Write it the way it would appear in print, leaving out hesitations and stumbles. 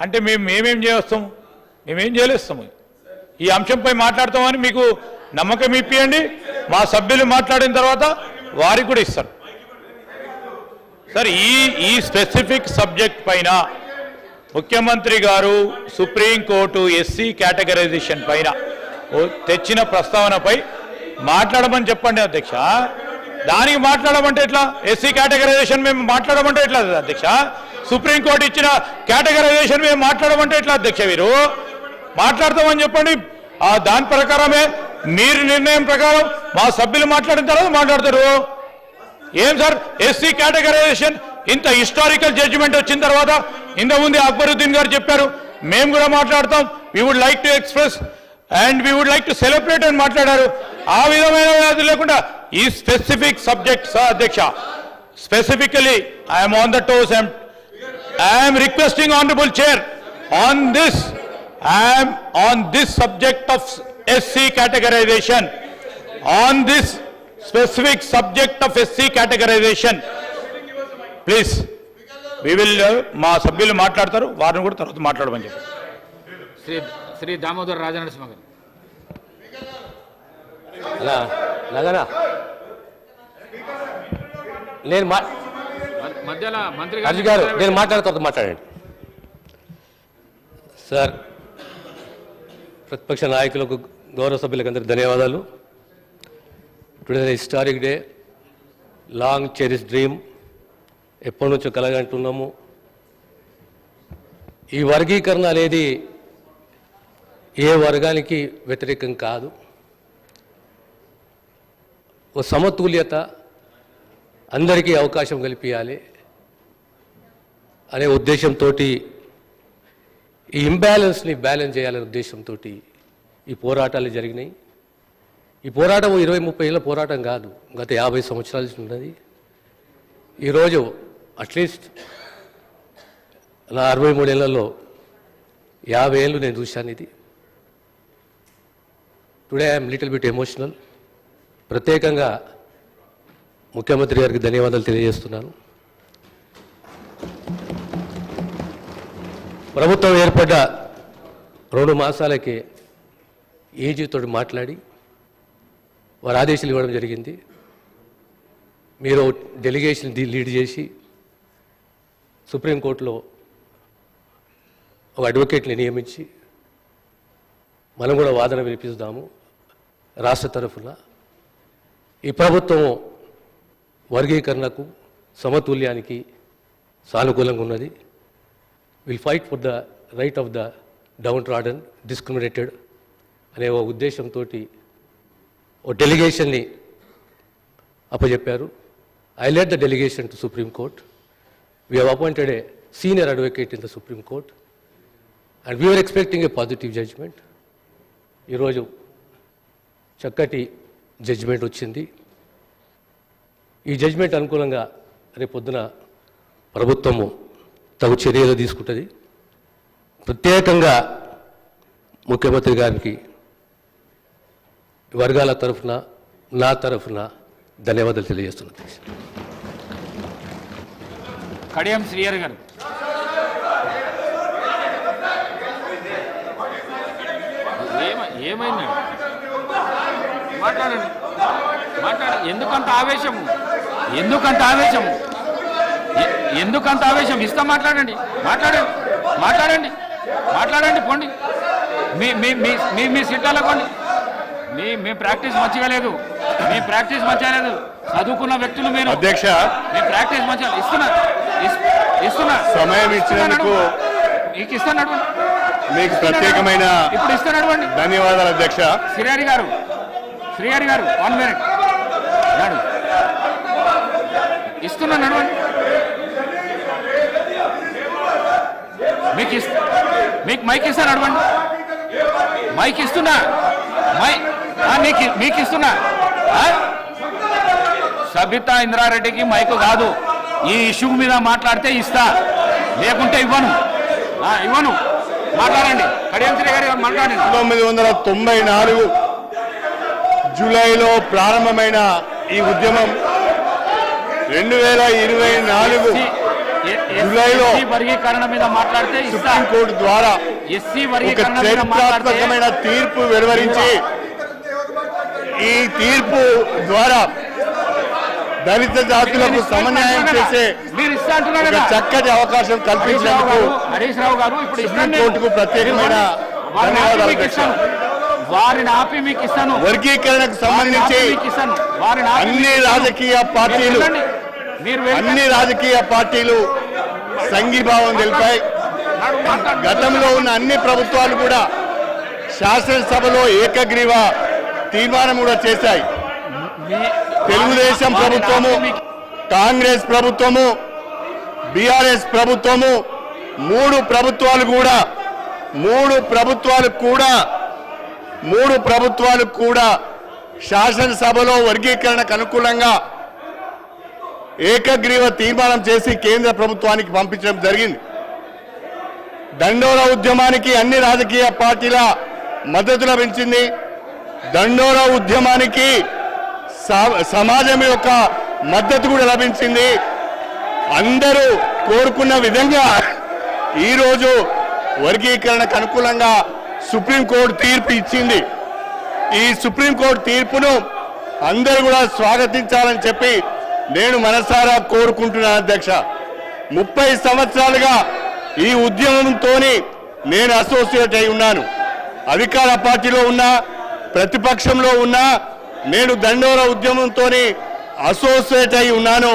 అంటే మేమేం చేస్తాం? మేమేం చేయలేస్తాము. ఈ అంశంపై మాట్లాడతామని మీకు నమ్మకం ఇప్పియండి. మా సభ్యులు మాట్లాడిన తర్వాత వారికి కూడా ఇస్తారు. సార్, ఈ స్పెసిఫిక్ సబ్జెక్ట్ పైన ముఖ్యమంత్రి గారు సుప్రీంకోర్టు ఎస్సీ కేటగరైజేషన్ పైన తెచ్చిన ప్రస్తావనపై మాట్లాడమని చెప్పండి అధ్యక్ష. దానికి మాట్లాడమంటే ఎట్లా? ఎస్సీ కేటగరైజేషన్ మేము మాట్లాడమంటే ఎట్లా అధ్యక్ష? సుప్రీంకోర్టు ఇచ్చిన కేటగరైజేషన్ మేము మాట్లాడమంటే ఎట్లా అధ్యక్ష? మీరు మాట్లాడతామని చెప్పండి. దాని ప్రకారమే మీరు నిర్ణయం ప్రకారం మా సభ్యులు మాట్లాడిన తర్వాత మాట్లాడతారు. ఏం సార్ ఎస్సీ కేటగరైజేషన్ ఇంత హిస్టారికల్ జడ్జిమెంట్ వచ్చిన తర్వాత ఇంతకుముందు అక్బరుద్దీన్ గారు చెప్పారు, మేము కూడా మాట్లాడతాం, we would like to express and we would like to celebrate అని మాట్లాడారు. ఆ విధమైన వ్యాధి లేకుండా ఈ స్పెసిఫిక్ సబ్జెక్ట్ సార్ అధ్యక్ష, specifically I'm on the toes and I'm requesting honourable chair on this, I'm on this subject of SC categorization, on this specific subject of SC categorization, please we will మా సభ్యులు మాట్లాడతారు, వారిని కూడా తర్వాత మాట్లాడమని చెప్పి. శ్రీ దామోదర్ రాజనరసింహ గారు. నేను మధ్యలో మంత్రి గారు నేను మాట్లాడుతూ మాట్లాడండి సార్. ప్రతిపక్ష నాయకులకు, గౌరవ సభ్యులకు అందరికీ ధన్యవాదాలు. Today historic day, long cherish dream, ఎప్పటి నుంచో కలగంటున్నాము. ఈ వర్గీకరణ అనేది ఏ వర్గానికి వ్యతిరేకం కాదు. ఓ సమతుల్యత, అందరికీ అవకాశం కల్పించాలి అనే ఉద్దేశంతో, ఈ ఇంబ్యాలెన్స్ని బ్యాలెన్స్ చేయాలనే ఉద్దేశంతో ఈ పోరాటాలు జరిగినాయి. ఈ పోరాటం 20-30 ఏళ్ళ పోరాటం కాదు, గత 50 సంవత్సరాల నుంచి ఉన్నది. ఈరోజు అట్లీస్ట్ నా 63 ఏళ్లలో 50 ఏళ్ళు నేను చూశాను ఇది. Today I'm little bit emotional. ప్రత్యేకంగా ముఖ్యమంత్రి గారికి ధన్యవాదాలు తెలియజేస్తున్నాను. ప్రభుత్వం ఏర్పడ్డ 2 మాసాలకే ఏజీతో మాట్లాడి వారు ఆదేశాలు ఇవ్వడం జరిగింది. మీరు డెలిగేషన్ లీడ్ చేసి సుప్రీంకోర్టులో ఒక అడ్వకేట్ని నియమించి మనం కూడా వాదన వినిపిస్తాము రాష్ట్ర తరఫున. ఈ ప్రభుత్వం వర్గీకరణకు, సమతుల్యానికి సానుకూలంగా ఉన్నది. Will fight for the right of the downtrodden, discriminated అనే ఒక ఉద్దేశంతో ఓ డెలిగేషన్ని అప్పచెప్పారు. I led the delegation to supreme court. We have appointed a senior advocate in the supreme court and we are expecting a positive judgment. ఈరోజు చక్కటి judgement వచ్చింది. ఈ జడ్జిమెంట్ అనుకూలంగా రేపొద్దున ప్రభుత్వము తగు చర్యలు తీసుకుంటుంది. ప్రత్యేకంగా ముఖ్యమంత్రి గారికి వర్గాల తరఫున, నా తరఫున ధన్యవాదాలు తెలియజేస్తున్నాను. కడియం శ్రీహరి గారు. ఏమైంది? మాట్లాడండి. ఎందుకంత ఆవేశము? ఎందుకంత ఆవేశం? ఇస్తా మాట్లాడండి. మాట్లాడండి పోండి. మీ సీట్లలో పోండి. మీ ప్రాక్టీస్ మంచిగా లేదు. చదువుకున్న వ్యక్తులు మీరు. అధ్యక్ష, మీ ప్రాక్టీస్ మంచిగా ఇస్తున్నా. సమయం ఇచ్చినందుకు ఇస్తాను. మీకు ప్రత్యేకమైన ఇప్పుడు ఇస్తాను. ధన్యవాదాలు అధ్యక్ష. శ్రీహరి గారు 1 మినిట్ నడు. ఇస్తున్నా, నడవండి. మీకు మైక్ ఇస్తా, నడవండి. మైక్ ఇస్తున్నా. మీకు ఇస్తున్నా. సబితా ఇంద్రారెడ్డికి మైకు కాదు. ఈ ఇష్యూ మీద మాట్లాడితే ఇస్తా, లేకుంటే ఇవ్వను. మాట్లాడండి. కడియం శ్రీ గారు మాట్లాడండి. 1994 జూలైలో ప్రారంభమైన ఈ ఉద్యమం 2024 జూలైలో వర్గీకరణ మీద మాట్లాడితే సుప్రీంకోర్టు ద్వారా ఎస్సీ ఒక వర్గీకరణ మీద మాట్లాడితే చరిత్రాత్మకమైన తీర్పు వెలువరించి ఈ తీర్పు ద్వారా దళిత జాతులకు సమన్యాయం చేసే మీరు ఇస్తా అంటున్నారు ఒక కదా చక్కటి అవకాశం కల్పించినందుకు హరీష్ రావు గారు ఇప్పుడు సుప్రీంకోర్టుకు ప్రత్యేకమైన ధన్యవాదాలు అధ్యక్ష. వారిని ఆపి మీకు ఇస్తాను వర్గీకరణకు సంబంధించి అన్ని రాజకీయ పార్టీలు సంఘీభావం తెలిపాయి. గతంలో ఉన్న అన్ని ప్రభుత్వాలు కూడా శాసనసభలో ఏకగ్రీవ తీర్మానం కూడా చేశాయి. తెలుగుదేశం ప్రభుత్వము, కాంగ్రెస్ ప్రభుత్వము, బీఆర్ఎస్ ప్రభుత్వము మూడు ప్రభుత్వాలు కూడా శాసనసభలో వర్గీకరణకు అనుకూలంగా ఏకగ్రీవ తీర్మానం చేసి కేంద్ర ప్రభుత్వానికి పంపించడం జరిగింది. దండోరా ఉద్యమానికి అన్ని రాజకీయ పార్టీల మద్దతు లభించింది. దండోరా ఉద్యమానికి సమాజం యొక్క మద్దతు కూడా లభించింది. అందరూ కోరుకున్న విధంగా ఈరోజు వర్గీకరణకు అనుకూలంగా సుప్రీంకోర్టు తీర్పు ఇచ్చింది. ఈ సుప్రీంకోర్టు తీర్పును అందరూ కూడా స్వాగతించాలని చెప్పి నేను మనసారా కోరుకుంటున్నాను అధ్యక్ష. 30 సంవత్సరాలుగా ఈ ఉద్యమంతో నేను అసోసియేట్ అయి ఉన్నాను. అధికార పార్టీలో ఉన్నా, ప్రతిపక్షంలో ఉన్నా నేను దండోరా ఉద్యమంతో అసోసియేట్ అయి ఉన్నాను.